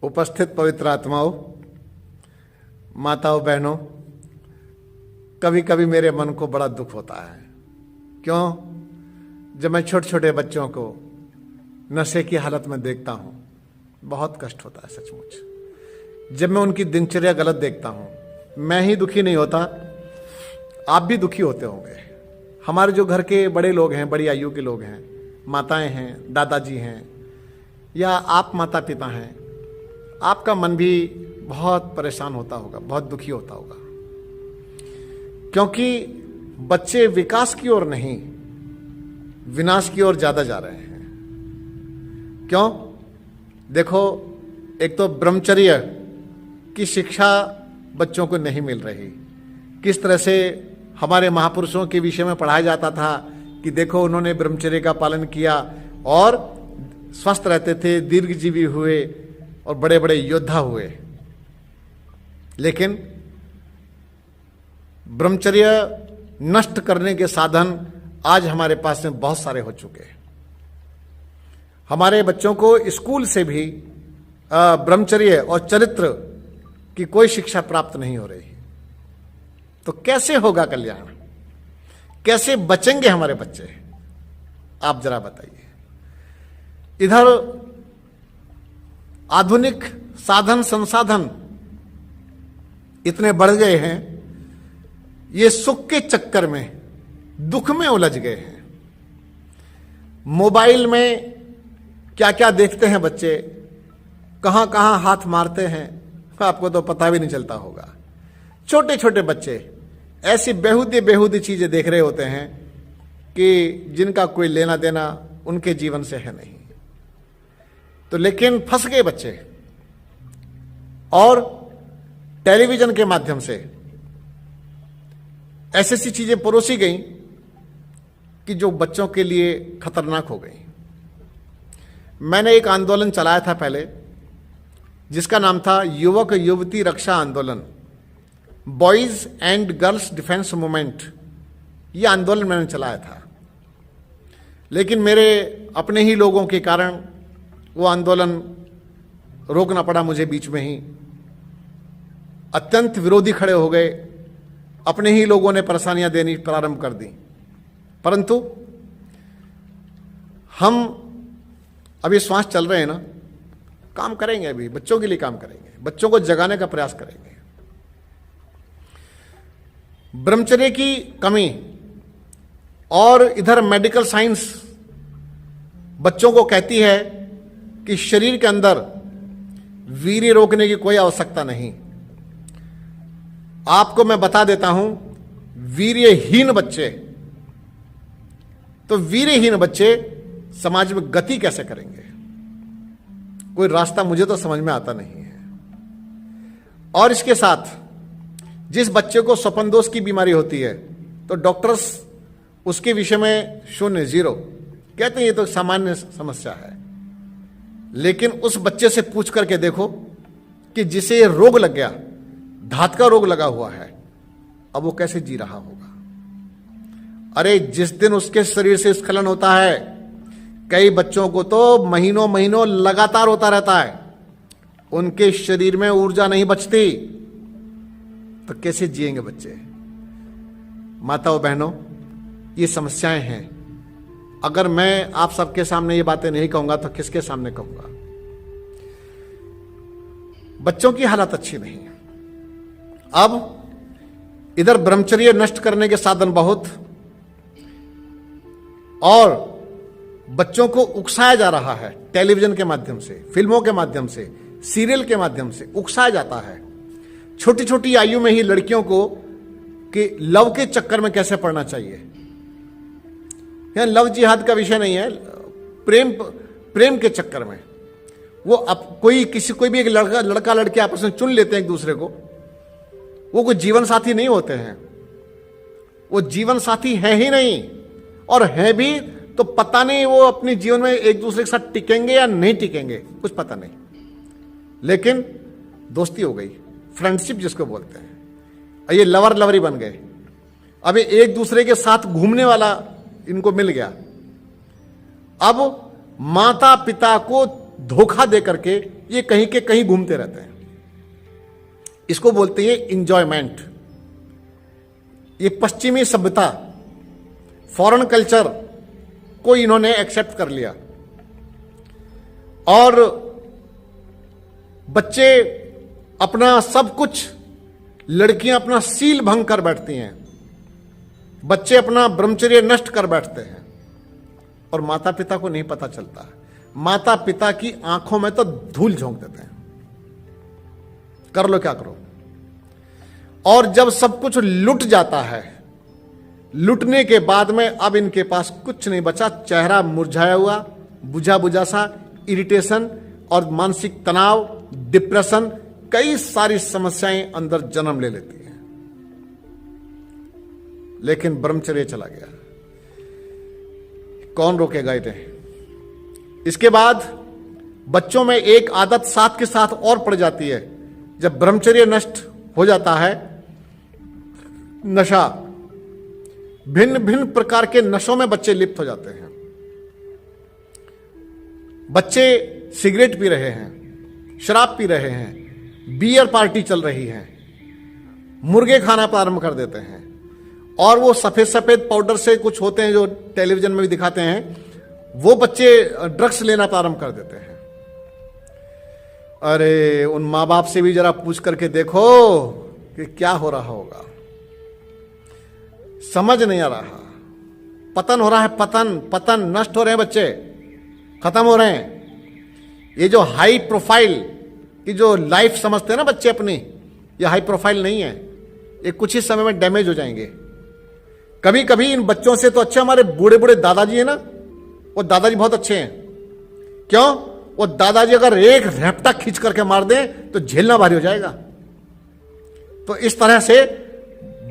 उपस्थित पवित्र आत्माओं, माताओं, बहनों, कभी कभी मेरे मन को बड़ा दुख होता है। क्यों? जब मैं छोटे छोटे बच्चों को नशे की हालत में देखता हूं, बहुत कष्ट होता है सचमुच। जब मैं उनकी दिनचर्या गलत देखता हूं, मैं ही दुखी नहीं होता, आप भी दुखी होते होंगे। हमारे जो घर के बड़े लोग हैं, बड़ी आयु के लोग हैं, माताएं हैं, दादाजी हैं, या आप माता पिता हैं, आपका मन भी बहुत परेशान होता होगा, बहुत दुखी होता होगा, क्योंकि बच्चे विकास की ओर नहीं, विनाश की ओर ज्यादा जा रहे हैं। क्यों? देखो, एक तो ब्रह्मचर्य की शिक्षा बच्चों को नहीं मिल रही। किस तरह से हमारे महापुरुषों के विषय में पढ़ाया जाता था कि देखो उन्होंने ब्रह्मचर्य का पालन किया और स्वस्थ रहते थे, दीर्घजीवी हुए और बड़े बड़े योद्धा हुए। लेकिन ब्रह्मचर्य नष्ट करने के साधन आज हमारे पास में बहुत सारे हो चुके हैं। हमारे बच्चों को स्कूल से भी ब्रह्मचर्य और चरित्र की कोई शिक्षा प्राप्त नहीं हो रही। तो कैसे होगा कल्याण? कैसे बचेंगे हमारे बच्चे? आप जरा बताइए। इधर आधुनिक साधन संसाधन इतने बढ़ गए हैं, ये सुख के चक्कर में दुख में उलझ गए हैं। मोबाइल में क्या क्या देखते हैं बच्चे, कहां कहां हाथ मारते हैं, आपको तो पता भी नहीं चलता होगा। छोटे छोटे बच्चे ऐसी बेहूदी बेहूदी चीजें देख रहे होते हैं कि जिनका कोई लेना देना उनके जीवन से है नहीं। तो लेकिन फंस गए बच्चे, और टेलीविजन के माध्यम से ऐसी सी चीजें परोसी गई कि जो बच्चों के लिए खतरनाक हो गई। मैंने एक आंदोलन चलाया था पहले, जिसका नाम था युवक युवती रक्षा आंदोलन, boys and girls defence movement. यह आंदोलन मैंने चलाया था, लेकिन मेरे अपने ही लोगों के कारण वो आंदोलन रोकना पड़ा मुझे बीच में ही। अत्यंत विरोधी खड़े हो गए, अपने ही लोगों ने परेशानियां देनी प्रारंभ कर दी। परंतु हम अभी श्वास चल रहे हैं ना, काम करेंगे, अभी बच्चों के लिए काम करेंगे, बच्चों को जगाने का प्रयास करेंगे। ब्रह्मचर्य की कमी और इधर मेडिकल साइंस बच्चों को कहती है कि शरीर के अंदर वीर्य रोकने की कोई आवश्यकता नहीं। आपको मैं बता देता हूं, वीर्यहीन बच्चे, तो वीर्यहीन बच्चे समाज में गति कैसे करेंगे? कोई रास्ता मुझे तो समझ में आता नहीं है। और इसके साथ जिस बच्चे को स्वप्न दोष की बीमारी होती है, तो डॉक्टर्स उसके विषय में 0, 0 कहते हैं ये तो सामान्य समस्या है। लेकिन उस बच्चे से पूछ करके देखो कि जिसे ये रोग लग गया, धात का रोग लगा हुआ है, अब वो कैसे जी रहा होगा? अरे जिस दिन उसके शरीर से स्खलन होता है, कई बच्चों को तो महीनों महीनों लगातार होता रहता है, उनके शरीर में ऊर्जा नहीं बचती, तो कैसे जिएंगे बच्चे? माताओं बहनों, ये समस्याएं हैं। अगर मैं आप सबके सामने ये बातें नहीं कहूंगा तो किसके सामने कहूंगा? बच्चों की हालत अच्छी नहीं है। अब इधर ब्रह्मचर्य नष्ट करने के साधन बहुत, और बच्चों को उकसाया जा रहा है टेलीविजन के माध्यम से, फिल्मों के माध्यम से, सीरियल के माध्यम से उकसाया जाता है। छोटी छोटी आयु में ही लड़कियों को कि लव के चक्कर में कैसे पड़ना चाहिए। यह लव जिहाद का विषय नहीं है, प्रेम के चक्कर में वो अब कोई भी एक लड़का लड़के आपस में चुन लेते हैं एक दूसरे को, वो कोई जीवन साथी नहीं होते हैं, वो जीवन साथी है ही नहीं, और है भी तो पता नहीं वो अपने जीवन में एक दूसरे के साथ टिकेंगे या नहीं टिकेंगे, कुछ पता नहीं। लेकिन दोस्ती हो गई, फ्रेंडशिप जिसको बोलते हैं, ये लवर लवरी बन गए। अभी एक दूसरे के साथ घूमने वाला इनको मिल गया। अब माता पिता को धोखा दे करके ये कहीं के कहीं घूमते रहते हैं। इसको बोलते हैं इंजॉयमेंट। ये पश्चिमी सभ्यता, फॉरेन कल्चर को इन्होंने एक्सेप्ट कर लिया और बच्चे अपना सब कुछ, लड़कियां अपना सील भंग कर बैठती हैं, बच्चे अपना ब्रह्मचर्य नष्ट कर बैठते हैं और माता पिता को नहीं पता चलता। माता पिता की आंखों में तो धूल झोंक देते हैं, कर लो क्या करो। और जब सब कुछ लुट जाता है, लुटने के बाद में अब इनके पास कुछ नहीं बचा, चेहरा मुरझाया हुआ, बुझा बुझा सा, इरिटेशन और मानसिक तनाव, डिप्रेशन, कई सारी समस्याएं अंदर जन्म ले लेती हैं। लेकिन ब्रह्मचर्य चला गया, कौन रोकेगा इन्हें? इसके बाद बच्चों में एक आदत साथ के साथ और पड़ जाती है। जब ब्रह्मचर्य नष्ट हो जाता है, नशा, भिन्न भिन्न प्रकार के नशों में बच्चे लिप्त हो जाते हैं। बच्चे सिगरेट पी रहे हैं, शराब पी रहे हैं, बियर पार्टी चल रही है, मुर्गे खाना प्रारंभ कर देते हैं और वो सफेद सफेद पाउडर से कुछ होते हैं जो टेलीविजन में भी दिखाते हैं, वो बच्चे ड्रग्स लेना प्रारंभ कर देते हैं। अरे उन मां बाप से भी जरा पूछ करके देखो कि क्या हो रहा होगा। समझ नहीं आ रहा, पतन हो रहा है, पतन पतन, नष्ट हो रहे हैं बच्चे, खत्म हो रहे हैं। ये जो हाई प्रोफाइल की जो लाइफ समझते हैं ना बच्चे अपनी, ये हाई प्रोफाइल नहीं है, ये कुछ ही समय में डैमेज हो जाएंगे। कभी कभी इन बच्चों से तो अच्छे हमारे बूढ़े बूढ़े दादाजी है ना, वो दादाजी बहुत अच्छे हैं। क्यों? वो दादाजी अगर एक रैपटा खींच करके मार दें तो झेलना भारी हो जाएगा। तो इस तरह से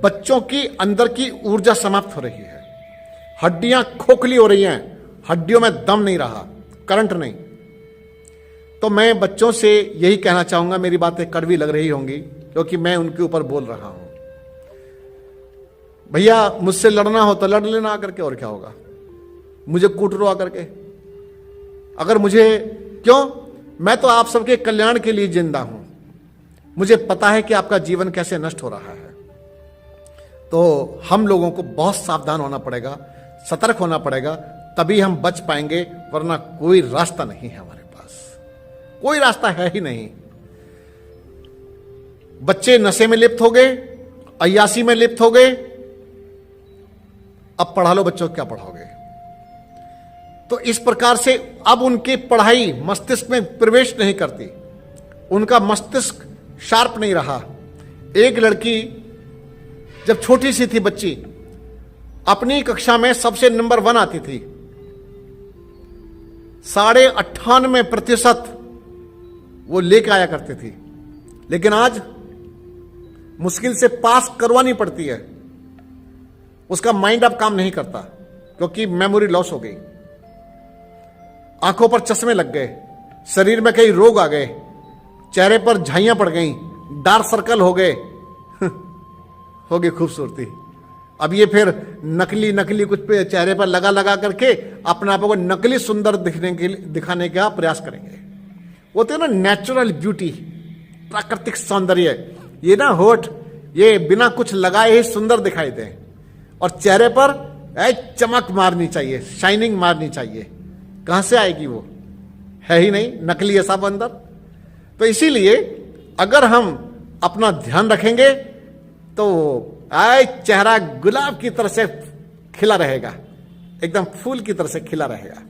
बच्चों की अंदर की ऊर्जा समाप्त हो रही है, हड्डियां खोखली हो रही हैं, हड्डियों में दम नहीं रहा, करंट नहीं। तो मैं बच्चों से यही कहना चाहूंगा, मेरी बातें कड़वी लग रही होंगी क्योंकि मैं उनके ऊपर बोल रहा हूं। भैया मुझसे लड़ना हो तो लड़ लेना आकर के, और क्या होगा, मुझे कूट लो आकर के। अगर मुझे, क्यों, मैं तो आप सबके कल्याण के लिए जिंदा हूं, मुझे पता है कि आपका जीवन कैसे नष्ट हो रहा है। तो हम लोगों को बहुत सावधान होना पड़ेगा, सतर्क होना पड़ेगा, तभी हम बच पाएंगे, वरना कोई रास्ता नहीं है हमारे पास, कोई रास्ता है ही नहीं। बच्चे नशे में लिप्त हो गए, अय्यासी में लिप्त हो गए, अब पढ़ा लो बच्चों को, क्या पढ़ाओगे? तो इस प्रकार से अब उनकी पढ़ाई मस्तिष्क में प्रवेश नहीं करती, उनका मस्तिष्क शार्प नहीं रहा। एक लड़की जब छोटी सी थी बच्ची, अपनी कक्षा में सबसे नंबर 1 आती थी, 98% वो लेके आया करती थी। लेकिन आज मुश्किल से पास करवानी पड़ती है, उसका माइंड अब काम नहीं करता क्योंकि मेमोरी लॉस हो गई, आंखों पर चश्मे लग गए, शरीर में कई रोग आ गए, चेहरे पर झाइयां पड़ गई, डार्क सर्कल हो गए, हो गई खूबसूरती। अब ये फिर नकली नकली कुछ पे चेहरे पर लगा लगा करके अपने आप को नकली सुंदर दिखाने का प्रयास करेंगे। वो तो ना नेचुरल ब्यूटी, प्राकृतिक सौंदर्य, ये ना होठ ये बिना कुछ लगाए ही सुंदर दिखाई दे, और चेहरे पर चमक मारनी चाहिए, शाइनिंग मारनी चाहिए। कहां से आएगी? वो है ही नहीं, नकली है सब अंदर। तो इसीलिए अगर हम अपना ध्यान रखेंगे तो चेहरा गुलाब की तरह से खिला रहेगा, एकदम फूल की तरह से खिला रहेगा।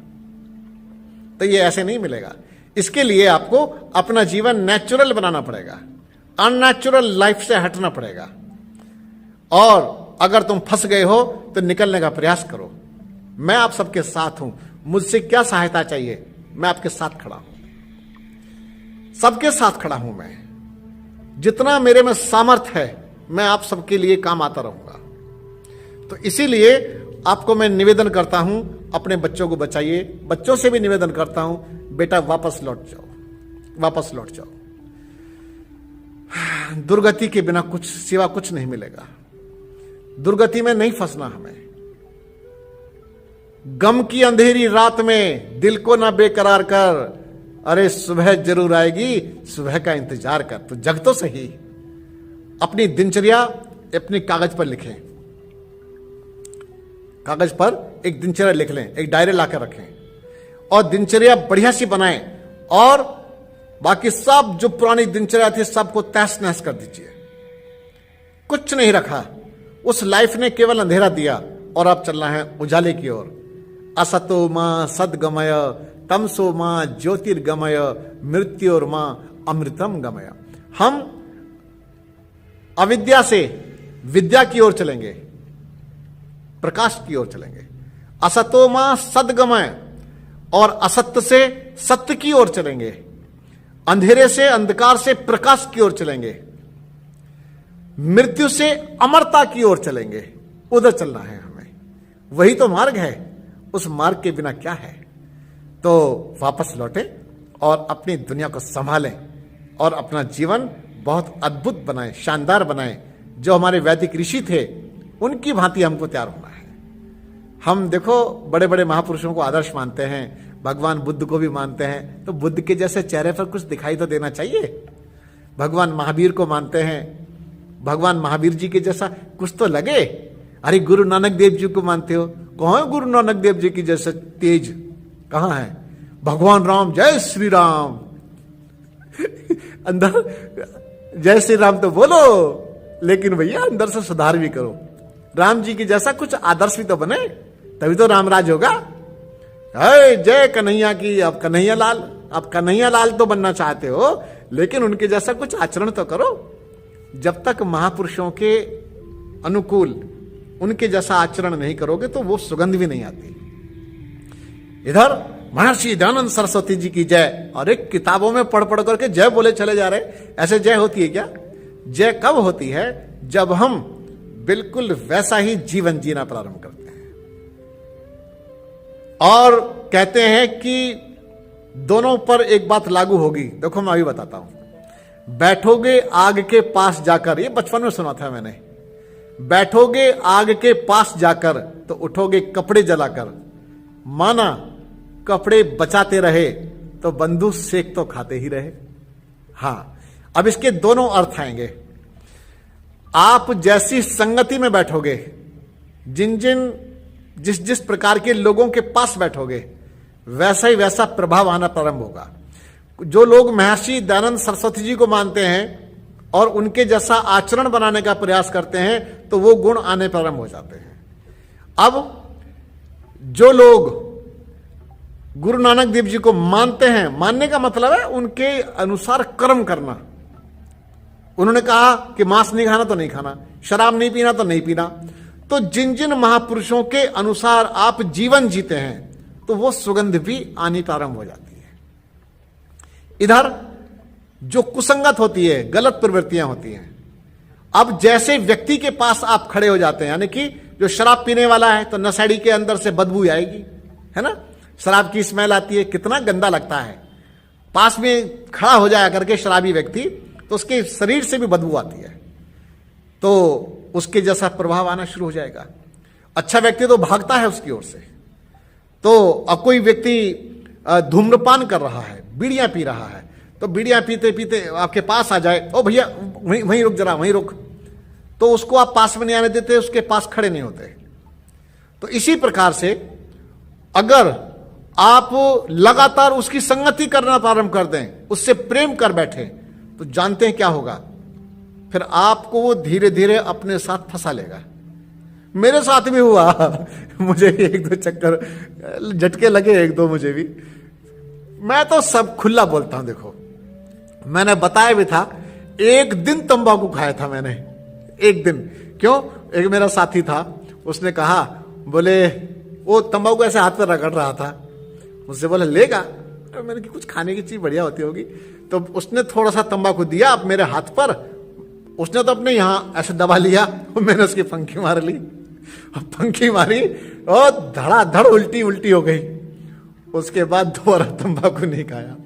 तो ये ऐसे नहीं मिलेगा। इसके लिए आपको अपना जीवन नेचुरल बनाना पड़ेगा, अननेचुरल लाइफ से हटना पड़ेगा। और अगर तुम फंस गए हो तो निकलने का प्रयास करो। मैं आप सबके साथ हूं, मुझसे क्या सहायता चाहिए, मैं आपके साथ खड़ा हूं, सबके साथ खड़ा हूं। मैं जितना मेरे में सामर्थ्य है मैं आप सबके लिए काम आता रहूंगा। तो इसीलिए आपको मैं निवेदन करता हूं, अपने बच्चों को बचाइए। बच्चों से भी निवेदन करता हूं, बेटा वापस लौट जाओ, वापस लौट जाओ। दुर्गति के बिना कुछ सिवा कुछ नहीं मिलेगा। दुर्गति में नहीं फंसना हमें। गम की अंधेरी रात में दिल को ना बेकरार कर, अरे सुबह जरूर आएगी, सुबह का इंतजार कर, तो जग तो सही। अपनी दिनचर्या अपने कागज पर लिखें, कागज पर एक दिनचर्या लिख लें, एक डायरी लाकर रखें और दिनचर्या बढ़िया सी बनाएं और बाकी सब जो पुरानी दिनचर्या थी सबको तहस नहस कर दीजिए। कुछ नहीं रखा, उस लाइफ ने केवल अंधेरा दिया और अब चलना है उजाले की ओर। असतो मां सद्गमय तमसो मां ज्योतिर्गमय मृत्योर्मा अमृतम गमय। हम अविद्या से विद्या की ओर चलेंगे, प्रकाश की ओर चलेंगे। असतो मां सद्गमय, और असत्य से सत्य की ओर चलेंगे, अंधेरे से अंधकार से प्रकाश की ओर चलेंगे, मृत्यु से अमरता की ओर चलेंगे। उधर चलना है हमें, वही तो मार्ग है, उस मार्ग के बिना क्या है। तो वापस लौटे और अपनी दुनिया को संभालें और अपना जीवन बहुत अद्भुत बनाएं, शानदार बनाएं। जो हमारे वैदिक ऋषि थे उनकी भांति हमको तैयार होना है। हम देखो बड़े बड़े महापुरुषों को आदर्श मानते हैं, भगवान बुद्ध को भी मानते हैं, तो बुद्ध के जैसे चेहरे पर कुछ दिखाई तो देना चाहिए। भगवान महावीर को मानते हैं, भगवान महावीर जी के जैसा कुछ तो लगे। अरे गुरु नानक देव जी को मानते हो, कौन है गुरु नानक देव जी की जैसे तेज, कहां है? भगवान राम, जय श्री राम अंदर जय श्री राम तो बोलो, लेकिन भैया अंदर से सुधार भी करो। राम जी की जैसा कुछ आदर्श भी तो बने, तभी तो रामराज होगा। जय कन्हैया की, अब कन्हैया लाल, अब कन्हैया लाल तो बनना चाहते हो, लेकिन उनके जैसा कुछ आचरण तो करो। जब तक महापुरुषों के अनुकूल उनके जैसा आचरण नहीं करोगे तो वो सुगंध भी नहीं आती। इधर महर्षि दयानंद सरस्वती जी की जय, और एक किताबों में पढ़ पढ़ करके जय बोले चले जा रहे। ऐसे जय होती है क्या? जय कब होती है? जब हम बिल्कुल वैसा ही जीवन जीना प्रारंभ करते हैं। और कहते हैं कि दोनों पर एक बात लागू होगी। देखो मैं अभी बताता हूं। बैठोगे आग के पास जाकर, ये बचपन में सुना था मैंने, बैठोगे आग के पास जाकर तो उठोगे कपड़े जलाकर। माना कपड़े बचाते रहे तो बंधु सेक तो खाते ही रहे। हां, अब इसके दोनों अर्थ आएंगे। आप जैसी संगति में बैठोगे, जिस जिस प्रकार के लोगों के पास बैठोगे, वैसा ही वैसा प्रभाव आना प्रारंभ होगा। जो लोग महर्षि दयानंद सरस्वती जी को मानते हैं और उनके जैसा आचरण बनाने का प्रयास करते हैं तो वो गुण आने प्रारंभ हो जाते हैं। अब जो लोग गुरु नानक देव जी को मानते हैं, मानने का मतलब है उनके अनुसार कर्म करना। उन्होंने कहा कि मांस नहीं खाना तो नहीं खाना, शराब नहीं पीना तो नहीं पीना। तो जिन जिन महापुरुषों के अनुसार आप जीवन जीते हैं तो वो सुगंध भी आनी प्रारंभ हो जाती है। इधर जो कुसंगत होती है, गलत प्रवृत्तियां होती हैं, अब जैसे व्यक्ति के पास आप खड़े हो जाते हैं, यानी कि जो शराब पीने वाला है तो नशेड़ी के अंदर से बदबू आएगी, है ना? शराब की स्मेल आती है, कितना गंदा लगता है। पास में खड़ा हो जाया करके शराबी व्यक्ति तो उसके शरीर से भी बदबू आती है, तो उसके जैसा प्रभाव आना शुरू हो जाएगा। अच्छा व्यक्ति तो भागता है उसकी ओर से। तो अब कोई व्यक्ति धूम्रपान कर रहा है, बीड़ियां पी रहा है, तो बीड़ियां पीते पीते आपके पास आ जाए, ओ भैया वहीं रुक, जरा वहीं रुक, तो उसको आप पास में नहीं आने देते, उसके पास खड़े नहीं होते। तो इसी प्रकार से अगर आप लगातार उसकी संगति करना प्रारंभ कर दें, उससे प्रेम कर बैठे, तो जानते हैं क्या होगा? फिर आपको वो धीरे धीरे अपने साथ फंसा लेगा। मेरे साथ भी हुआ मुझे एक दो चक्कर झटके लगे, एक दो मुझे भी। मैं तो सब खुला बोलता हूं। देखो मैंने बताया भी था, एक दिन तंबाकू खाया था मैंने, एक दिन। क्यों? एक मेरा साथी था, उसने कहा, बोले वो तंबाकू ऐसे हाथ पर रगड़ रहा था, मुझसे बोला लेगा। मैंने कि कुछ खाने की चीज बढ़िया होती होगी, तो उसने थोड़ा सा तंबाकू दिया अब मेरे हाथ पर। उसने तो अपने यहां ऐसे दबा लिया, मैंने उसकी पंखी मार ली, पंखी मारी और धड़ाधड़ उल्टी उल्टी हो गई। उसके बाद दोबारा तंबाकू नहीं खाया।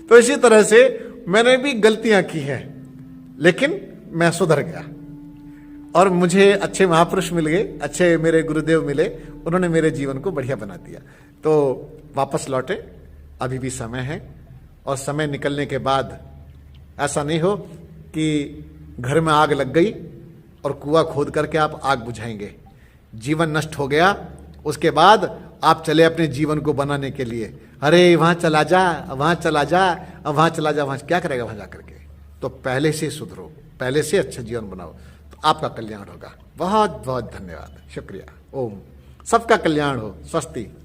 तो इसी तरह से मैंने भी गलतियां की हैं, लेकिन मैं सुधर गया और मुझे अच्छे महापुरुष मिल गए, अच्छे मेरे गुरुदेव मिले, उन्होंने मेरे जीवन को बढ़िया बना दिया। तो वापस लौटे, अभी भी समय है और समय निकलने के बाद ऐसा नहीं हो कि घर में आग लग गई और कुआं खोद करके आप आग बुझाएंगे। जीवन नष्ट हो गया, उसके बाद आप चले अपने जीवन को बनाने के लिए, अरे वहां चला जा, वहां चला जा, वहां चला जा, वहां क्या करेगा वहां जाकर के? तो पहले से सुधरो, पहले से अच्छा जीवन बनाओ, तो आपका कल्याण होगा। बहुत बहुत धन्यवाद, शुक्रिया। ओम सबका कल्याण हो। स्वस्ति।